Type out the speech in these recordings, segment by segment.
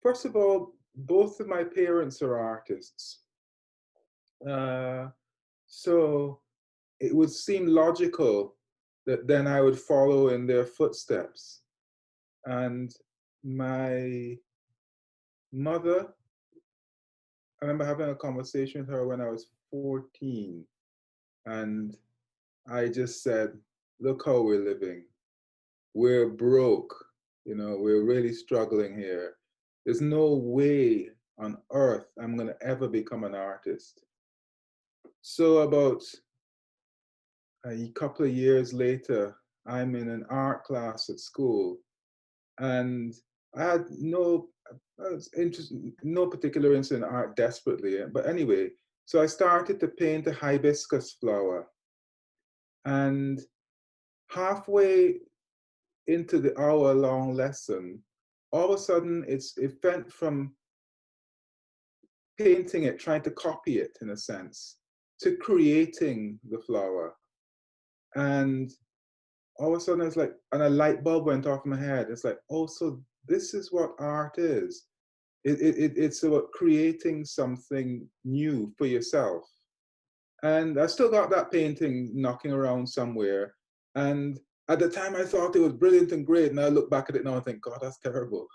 First of all, both of my parents are artists. Uh, so it would seem logical that then I would follow in their footsteps. And my mother, I remember having a conversation with her when I was 14, and I just said, look how we're living. We're broke, we're really struggling here. There's no way on earth I'm going to ever become an artist. So about a couple of years later, I'm in an art class at school, and I had I was no particular interest in art desperately, but anyway, so I started to paint a hibiscus flower, and halfway into the hour-long lesson, all of a sudden it went from painting it, trying to copy it in a sense, to creating the flower. And all of a sudden it's like, and a light bulb went off in my head. It's like, oh, so this is what art is. It's about creating something new for yourself. And I still got that painting knocking around somewhere. And at the time I thought it was brilliant and great. And I look back at it now and think, God, that's terrible.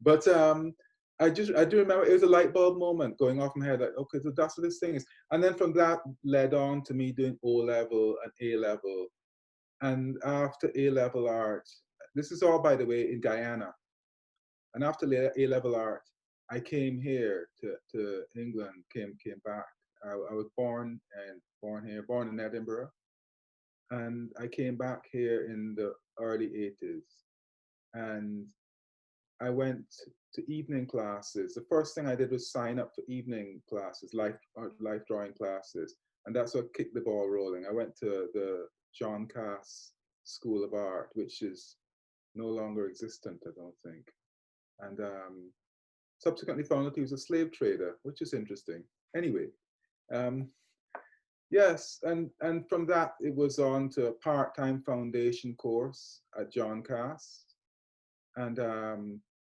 But I do remember it was a light bulb moment going off in my head, like, okay, so that's what this thing is. And then from that led on to me doing O level and A level. And after A level art, this is all, by the way, in Guyana. And after A level art, I came here to England, came back. I was born in Edinburgh. And I came back here in the early 80s. And I went to evening classes. The first thing I did was sign up for evening classes, life drawing classes. And that's what kicked the ball rolling. I went to the John Cass School of Art, which is no longer existent, I don't think. And subsequently found that he was a slave trader, which is interesting. Anyway, yes, and from that it was on to a part-time foundation course at John Cass. And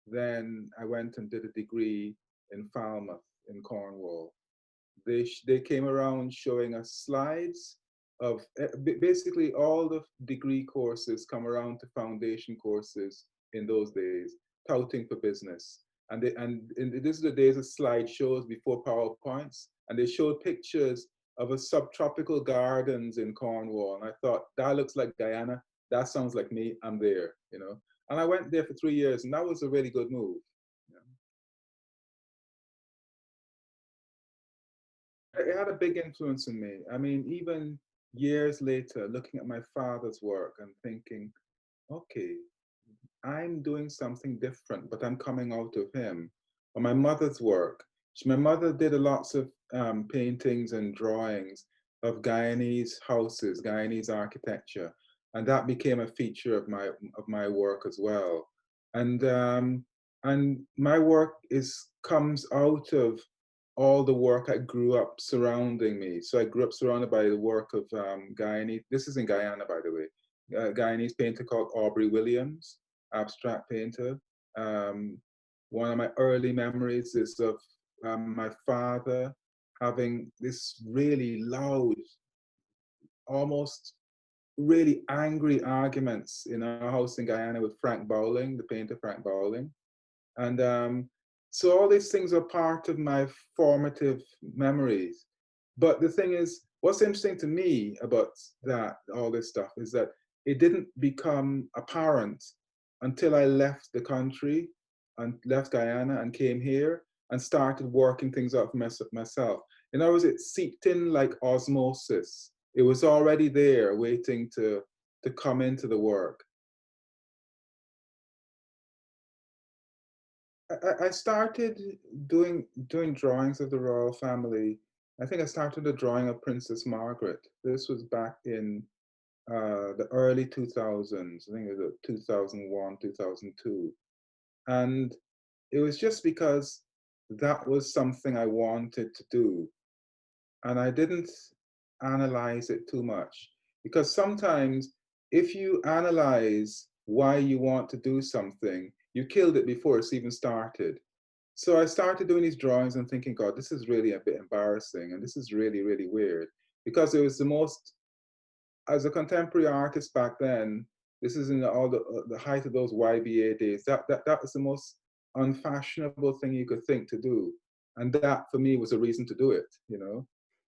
then I went and did a degree in Falmouth in Cornwall. They came around showing us slides of basically all the degree courses come around to foundation courses in those days, touting for business. And this is the days of slideshows before PowerPoints, and they showed pictures of a subtropical gardens in Cornwall. And I thought, that looks like Guyana. That sounds like me. I'm there, And I went there for 3 years, and that was a really good move. It had a big influence on me. I mean, even years later, looking at my father's work and thinking, okay, I'm doing something different, but I'm coming out of him. Or my mother's work. My mother did lots of paintings and drawings of Guyanese houses, Guyanese architecture, and that became a feature of my work as well. And my work comes out of all the work I grew up surrounding me. So I grew up surrounded by the work of Guyanese. This is in Guyana, by the way. Guyanese painter called Aubrey Williams, abstract painter. One of my early memories is of my father having this really loud, almost really angry arguments in our house in Guyana with Frank Bowling, the painter Frank Bowling. And so all these things are part of my formative memories. But the thing is, what's interesting to me about all this stuff, is that it didn't become apparent until I left the country and left Guyana and came here and started working things out for myself. In other words, it seeped in like osmosis. It was already there waiting to come into the work. I started doing drawings of the royal family. I think I started a drawing of Princess Margaret. This was back in the early 2000s. I think it was 2001, 2002. And it was just because that was something I wanted to do. And I didn't analyze it too much. Because sometimes if you analyze why you want to do something, You killed it before it's even started. So I started doing these drawings and thinking, God, this is really a bit embarrassing, and this is really, really weird, because it was the most, as a contemporary artist back then, this is in all the height of those YBA days. That was the most unfashionable thing you could think to do, and that for me was a reason to do it. You know.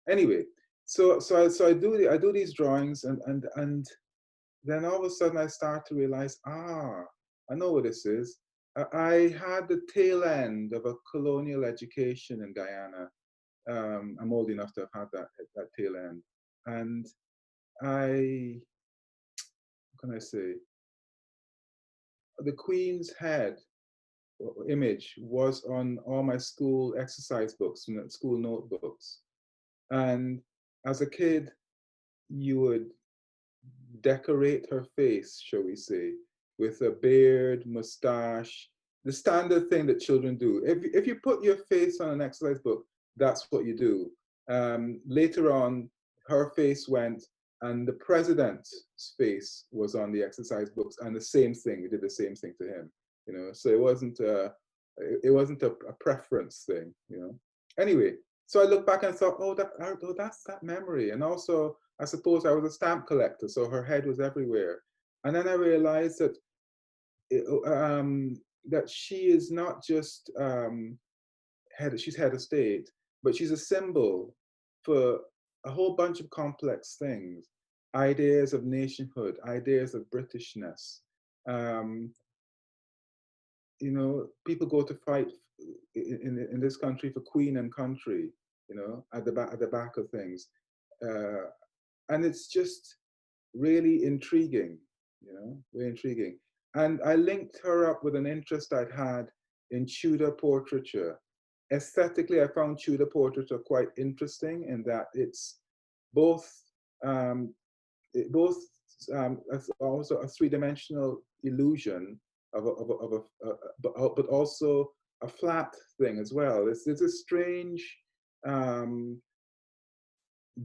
Anyway, so I do these drawings, and then all of a sudden I start to realize, I know what this is. I had the tail end of a colonial education in Guyana. I'm old enough to have had that tail end, and I, what can I say? The Queen's head image was on all my school exercise books and school notebooks. And as a kid, you would decorate her face, shall we say, with a beard, mustache, the standard thing that children do. If you put your face on an exercise book, that's what you do. Later on, her face went, and the president's face was on the exercise books, and the same thing. We did the same thing to him, you know. So it wasn't a preference thing, you know. Anyway, so I looked back and thought, oh, that's that memory. And also, I suppose I was a stamp collector, so her head was everywhere. And then I realized that that she is not just she's head of state, but she's a symbol for a whole bunch of complex things, ideas of nationhood, ideas of Britishness. You know, people go to fight in this country for Queen and country, you know, at the back of things. And it's just really intriguing, you know, really intriguing. And I linked her up with an interest I'd had in Tudor portraiture. Aesthetically, I found Tudor portraiture quite interesting in that it's both um, also a three-dimensional illusion but also a flat thing as well. There's a strange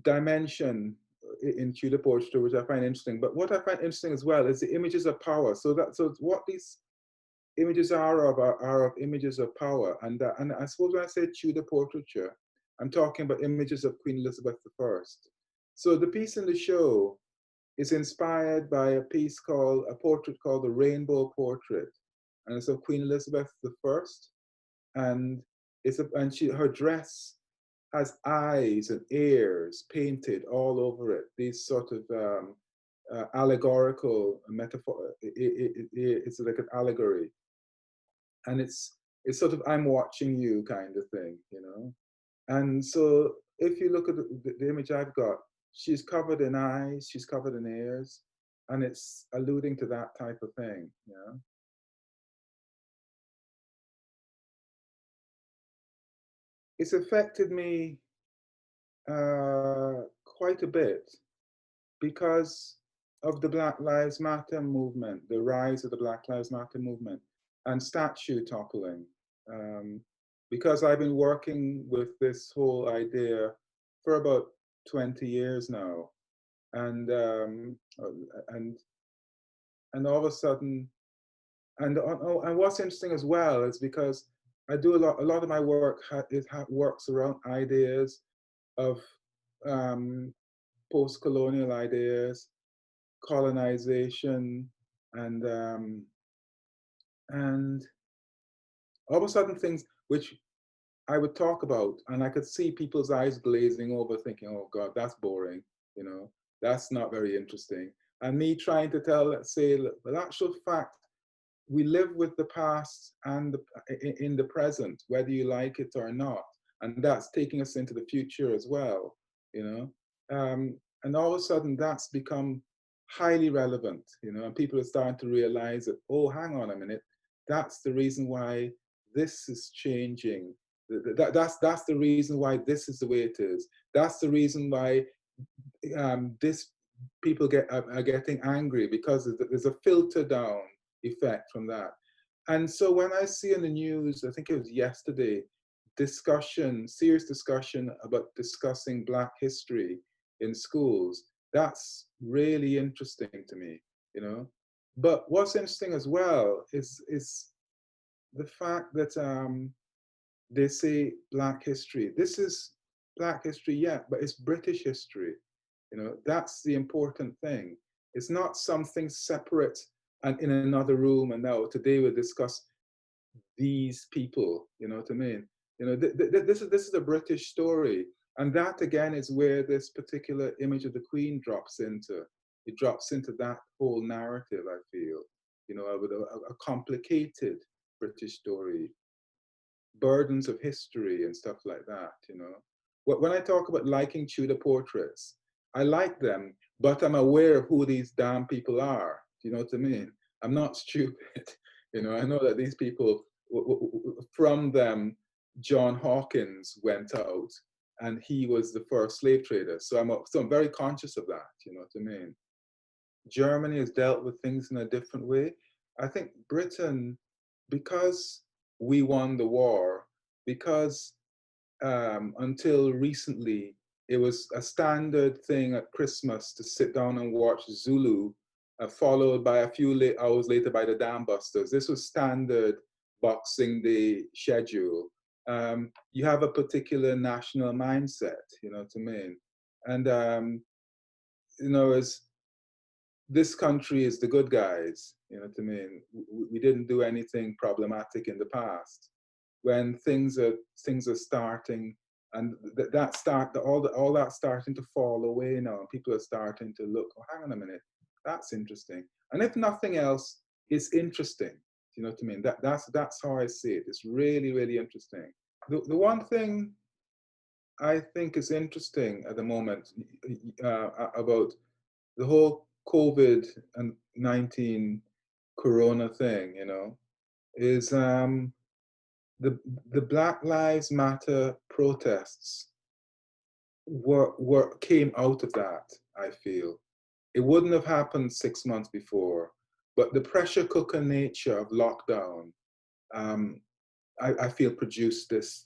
dimension in Tudor portraiture, which I find interesting. But what I find interesting as well is the images of power. So what these images are of images of power. And I suppose when I say Tudor portraiture, I'm talking about images of Queen Elizabeth I. So the piece in the show is inspired by a portrait called the Rainbow Portrait, and it's of Queen Elizabeth I. And her dress has eyes and ears painted all over it. These sort of allegorical metaphor. It's like an allegory, and it's sort of I'm watching you kind of thing, you know. And so if you look at the image I've got, she's covered in eyes, she's covered in ears, and it's alluding to that type of thing, you know. It's affected me quite a bit because of the Black Lives Matter movement, the rise of the Black Lives Matter movement, and statue toppling. Because I've been working with this whole idea for about 20 years now, and all of a sudden, and what's interesting as well is because I do a lot of my work works around ideas of post-colonial ideas, colonization, and all of a sudden things which I would talk about, and I could see people's eyes glazing over, thinking, "Oh God, that's boring," you know, that's not very interesting. And me trying to say, the actual fact, we live with the past and in the present, whether you like it or not, and that's taking us into the future as well, you know. And all of a sudden, that's become highly relevant, you know, and people are starting to realize that, oh, hang on a minute, that's the reason why this is changing. That's the reason why this is the way it is. That's the reason why this people are getting angry, because there's a filter down effect from that. And so when I see in the news, I think it was yesterday, serious discussion about discussing Black history in schools, that's really interesting to me, you know. But what's interesting as well is the fact that they say Black history. This is Black history, yeah, but it's British history. You know, that's the important thing. It's not something separate and in another room. And now today we'll discuss these people. You know what I mean? You know, this is a British story, and that again is where this particular image of the Queen drops into. It drops into that whole narrative. I feel, you know, with a complicated British story, burdens of history and stuff like that, you know. When I talk about liking Tudor portraits, I like them, but I'm aware of who these damn people are. Do you know what I mean? I'm not stupid. You know, I know that these people, from them, John Hawkins went out and he was the first slave trader. So I'm very conscious of that, you know what I mean? Germany has dealt with things in a different way. I think Britain, because we won the war, because until recently it was a standard thing at Christmas to sit down and watch Zulu, followed by a few hours later by the Dam Busters. This was standard Boxing Day schedule. You have a particular national mindset, you know what I mean? And, you know, as this country is the good guys, you know what I mean? We didn't do anything problematic in the past. When things are starting, and all that starting to fall away now, and people are starting to look, oh, hang on a minute, that's interesting. And if nothing else, it's interesting. You know what I mean? That's how I see it. It's really, really interesting. The one thing I think is interesting at the moment about the whole COVID and 19 Corona thing, you know, is the Black Lives Matter protests came out of that. I feel it wouldn't have happened 6 months before, but the pressure cooker nature of lockdown, I feel produced this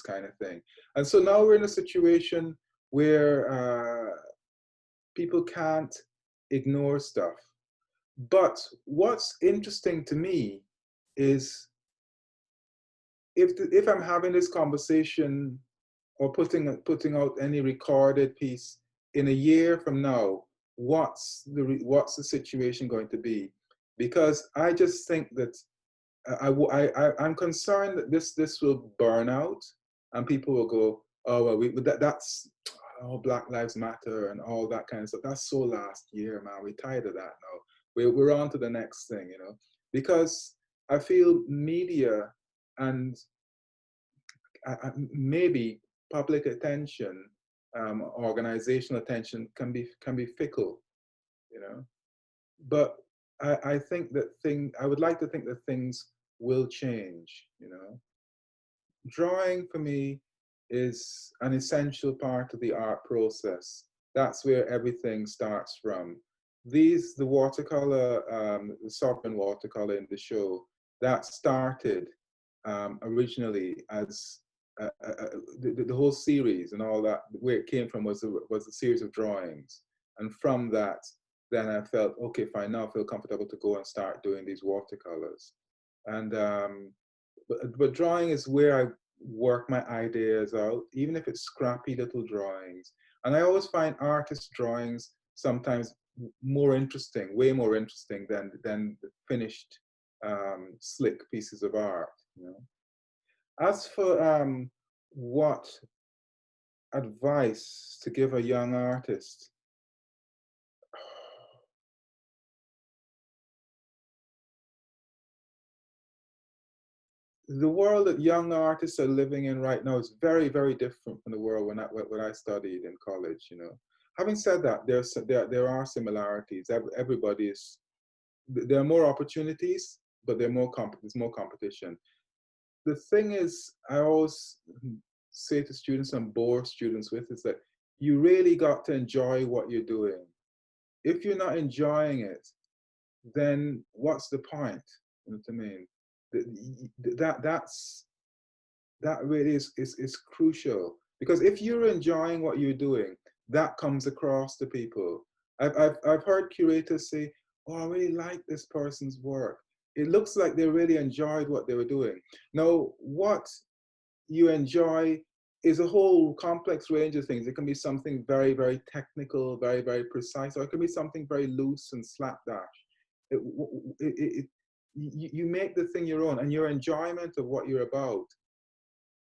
kind of thing. And so now we're in a situation where people can't ignore stuff. But what's interesting to me is if I'm having this conversation or putting out any recorded piece in a year from now, what's the situation going to be? Because I just think that I'm concerned that this will burn out, and people will go, oh well, that's Black Lives Matter and all that kind of stuff. That's so last year, man. We're tired of that now. We're on to the next thing, you know. Because I feel media and maybe public attention, organizational attention can be fickle, you know. But I think that I would like to think that things will change, you know. Drawing for me is an essential part of the art process. That's where everything starts from. The watercolor, the Sovereign watercolor in the show, that started originally as the whole series, and all that, where it came from was a series of drawings. And from that, then I felt, okay, fine, now I feel comfortable to go and start doing these watercolors. And but drawing is where I work my ideas out, even if it's scrappy little drawings. And I always find artist drawings sometimes more interesting, way more interesting than the finished slick pieces of art, you know. As for what advice to give a young artist, the world that young artists are living in right now is very, very different from the world when I studied in college, you know. Having said that, there are similarities. Everybody is, there are more opportunities, but there's more competition. The thing is, I always say to students and bore students with, is that you really got to enjoy what you're doing. If you're not enjoying it, then what's the point? You know what I mean? That really is crucial, because if you're enjoying what you're doing, that comes across to people. I've heard curators say, oh, I really like this person's work. it looks like they really enjoyed what they were doing. Now, what you enjoy is a whole complex range of things. It can be something very, very technical, very, very precise, or it can be something very loose and slapdash. You make the thing your own, and your enjoyment of what you're about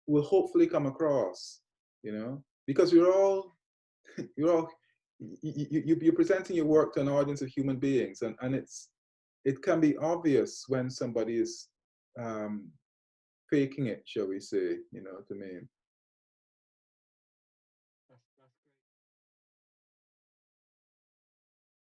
will hopefully come across, you know, because you're presenting your work to an audience of human beings, and it can be obvious when somebody is faking it, shall we say, you know what I mean?